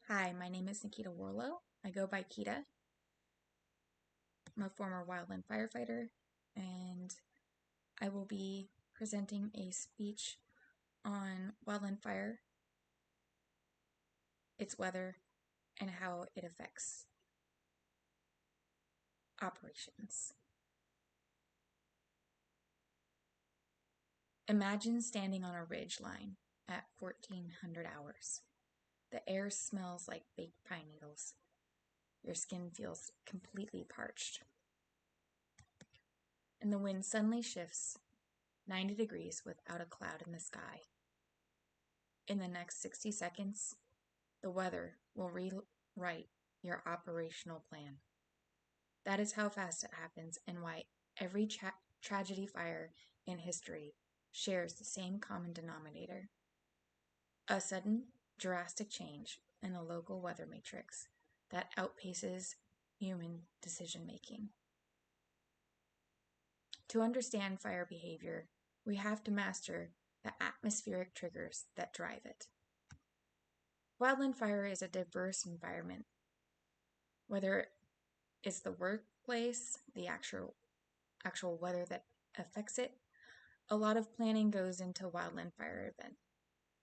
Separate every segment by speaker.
Speaker 1: Hi, my name is Nikita Warlow. I go by Kita. I'm a former wildland firefighter, and I will be presenting a speech on wildland fire, its weather, and how it affects operations. Imagine standing on a ridge line at 1400 hours. The air smells like baked pine needles. Your skin feels completely parched. And the wind suddenly shifts 90 degrees without a cloud in the sky. In the next 60 seconds, the weather will rewrite your operational plan. That is how fast it happens and why every tragedy fire in history shares the same common denominator: a sudden, drastic change in the local weather matrix that outpaces human decision making. To understand fire behavior, we have to master the atmospheric triggers that drive it. Wildland fire is a diverse environment. Whether it's the workplace, the actual weather that affects it, a lot of planning goes into wildland fire event,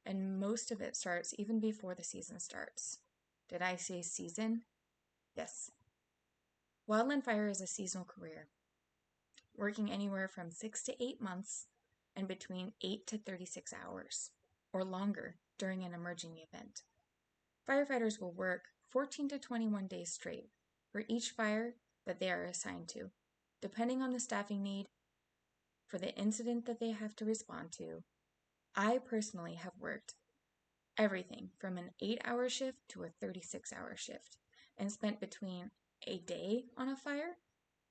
Speaker 1: and most of it starts even before the season starts. Did I say season? Yes. Wildland fire is a seasonal career, working anywhere from 6 to 8 months and between 8 to 36 hours, or longer during an emerging event. Firefighters will work 14 to 21 days straight for each fire that they are assigned to, depending on the staffing need for the incident that they have to respond to. I personally have worked everything from an 8-hour shift to a 36-hour shift and spent between a day on a fire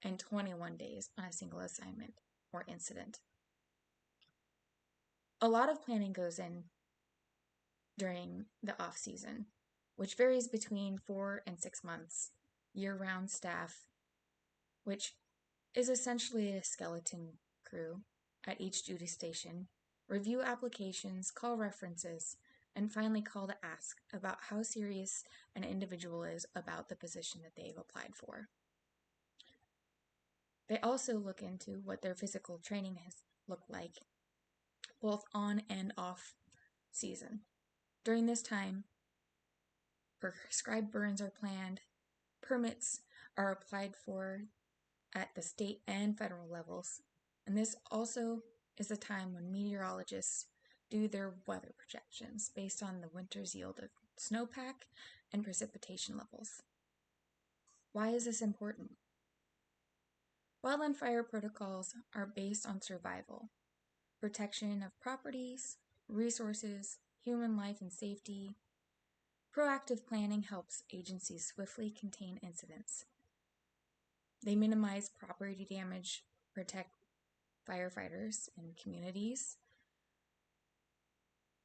Speaker 1: and 21 days on a single assignment or incident. A lot of planning goes in during the off season, which varies between 4 and 6 months. Year-round staff, which is essentially a skeleton crew at each duty station, review applications, call references, and finally call to ask about how serious an individual is about the position that they've applied for. They also look into what their physical training has looked like, both on and off season. During this time, prescribed burns are planned, permits are applied for at the state and federal levels, and this also is the time when meteorologists do their weather projections based on the winter's yield of snowpack and precipitation levels. Why is this important? Wildland fire protocols are based on survival, protection of properties, resources, human life and safety. Proactive planning helps agencies swiftly contain incidents. They minimize property damage, protect firefighters and communities.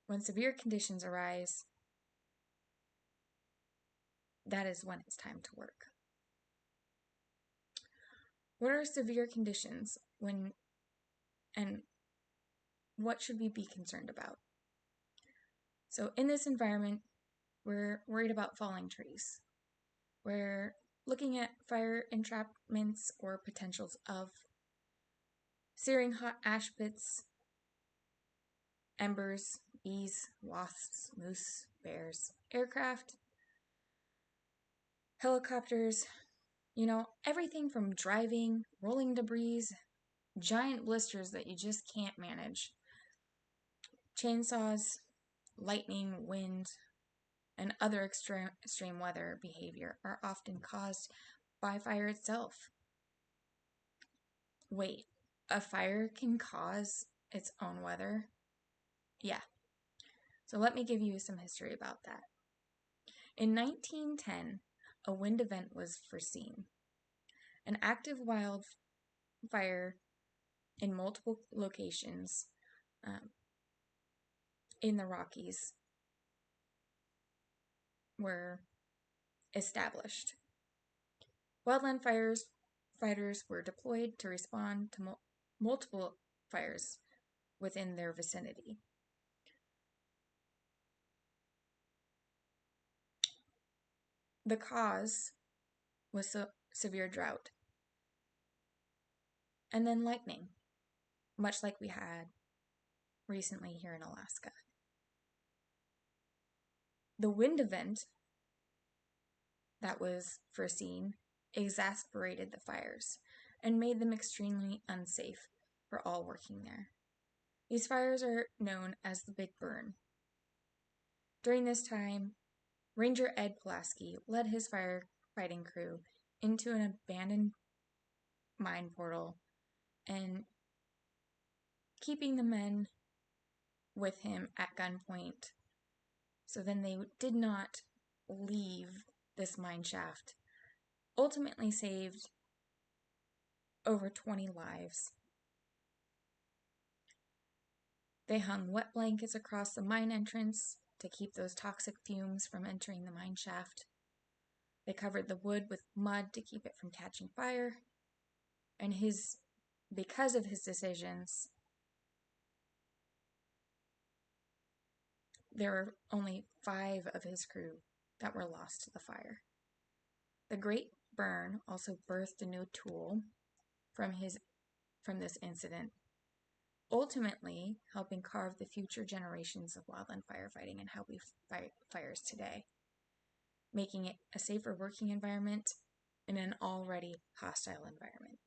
Speaker 1: When severe conditions arise, that is when it's time to work. What are severe conditions and what should we be concerned about? So in this environment, we're worried about falling trees. We're looking at fire entrapments or potentials of searing hot ash pits, embers, bees, wasps, moose, bears, aircraft, helicopters, everything from driving, rolling debris, giant blisters that you just can't manage, chainsaws, lightning, wind, and other extreme weather behavior are often caused by fire itself. Wait, a fire can cause its own weather? Yeah. So let me give you some history about that. In 1910, a wind event was foreseen. An active wildfire in multiple locations in the Rockies were established. Wildland fighters were deployed to respond to multiple fires within their vicinity. The cause was severe drought, and then lightning, much like we had recently here in Alaska. The wind event that was foreseen exasperated the fires and made them extremely unsafe for all working there. These fires are known as the Big Burn. During this time, Ranger Ed Pulaski led his firefighting crew into an abandoned mine portal and keeping the men with him at gunpoint so then they did not leave this mine shaft, ultimately saved over 20 lives. They hung wet blankets across the mine entrance to keep those toxic fumes from entering the mine shaft. They covered the wood with mud to keep it from catching fire. And because of his decisions, there were only 5 of his crew that were lost to the fire. The Great Burn also birthed a new tool from this incident, ultimately helping carve the future generations of wildland firefighting and how we fight fires today, making it a safer working environment in an already hostile environment.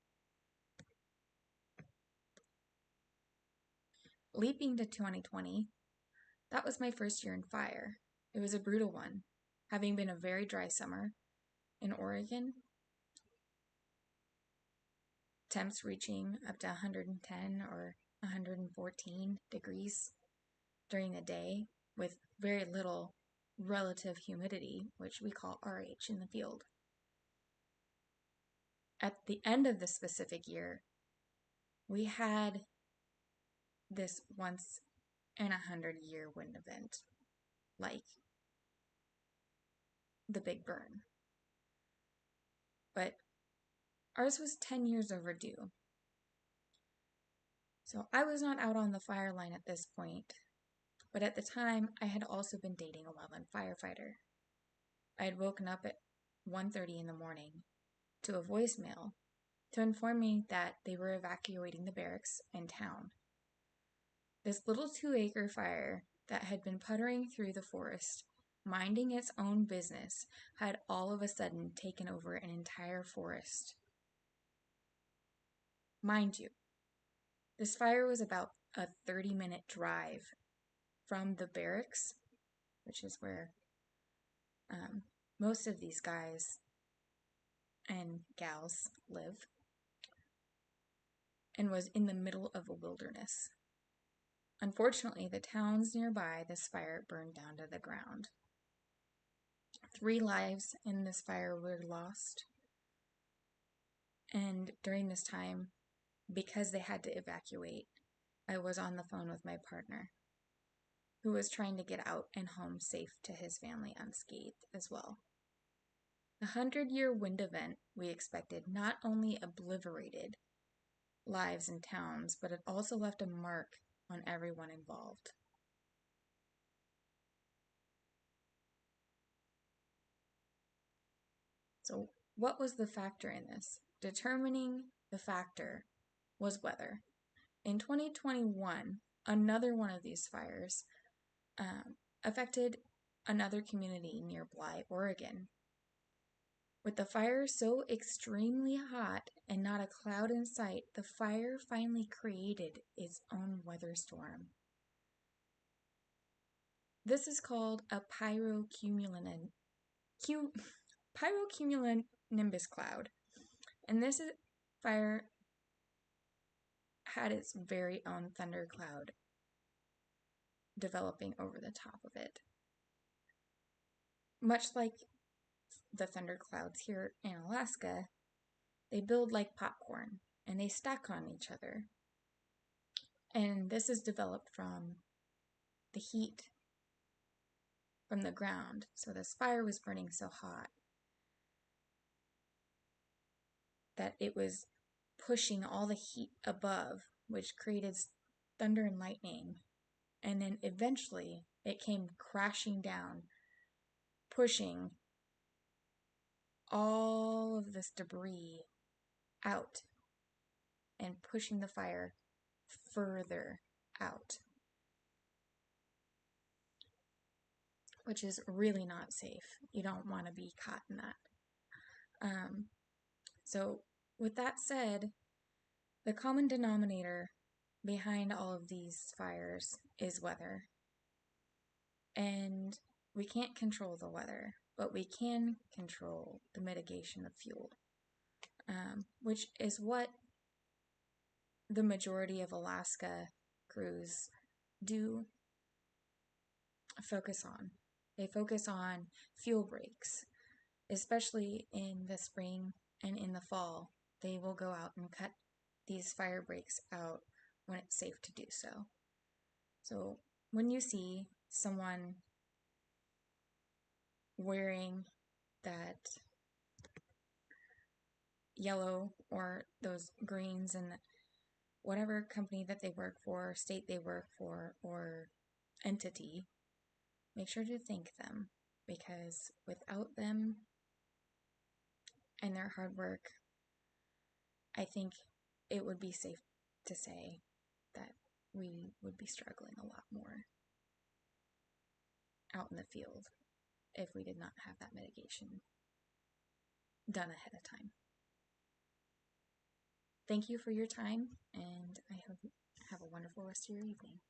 Speaker 1: Leaping to 2020, that was my first year in fire. It was a brutal one, having been a very dry summer in Oregon, temps reaching up to 110 or 114 degrees during the day with very little relative humidity, which we call RH in the field. At the end of this specific year, we had this once in 100-year wind event, like the Big Burn. But ours was 10 years overdue. So I was not out on the fire line at this point, but at the time I had also been dating a wildland firefighter. I had woken up at 1:30 in the morning to a voicemail to inform me that they were evacuating the barracks and town. This little 2-acre fire that had been puttering through the forest, minding its own business, had all of a sudden taken over an entire forest. Mind you, this fire was about a 30-minute drive from the barracks, which is where most of these guys and gals live, and was in the middle of a wilderness. Unfortunately, the towns nearby this fire burned down to the ground. 3 lives in this fire were lost. And during this time, because they had to evacuate, I was on the phone with my partner, who was trying to get out and home safe to his family unscathed as well. The 100-year wind event we expected not only obliterated lives and towns, but it also left a mark on everyone involved. So, what was the factor in this? Determining the factor was weather. In 2021, another one of these fires affected another community near Bly, Oregon. With the fire so extremely hot and not a cloud in sight, the fire finally created its own weather storm. This is called a pyrocumulonimbus cloud. And this fire had its very own thundercloud developing over the top of it. Much like the thunderclouds here in Alaska, they build like popcorn and they stack on each other. And this is developed from the heat from the ground. So this fire was burning so hot that it was pushing all the heat above, which created thunder and lightning. And then eventually it came crashing down, pushing all of this debris out and pushing the fire further out, which is really not safe. You don't want to be caught in that. So with that said, the common denominator behind all of these fires is weather. And we can't control the weather, but we can control the mitigation of fuel, which is what the majority of Alaska crews do focus on. They focus on fuel breaks, especially in the spring and in the fall. They will go out and cut these fire breaks out when it's safe to do so. So when you see someone wearing that yellow or those greens and whatever company that they work for, state they work for, or entity, make sure to thank them, because without them and their hard work, I think it would be safe to say that we would be struggling a lot more out in the field if we did not have that mitigation done ahead of time. Thank you for your time, and I hope you have a wonderful rest of your evening.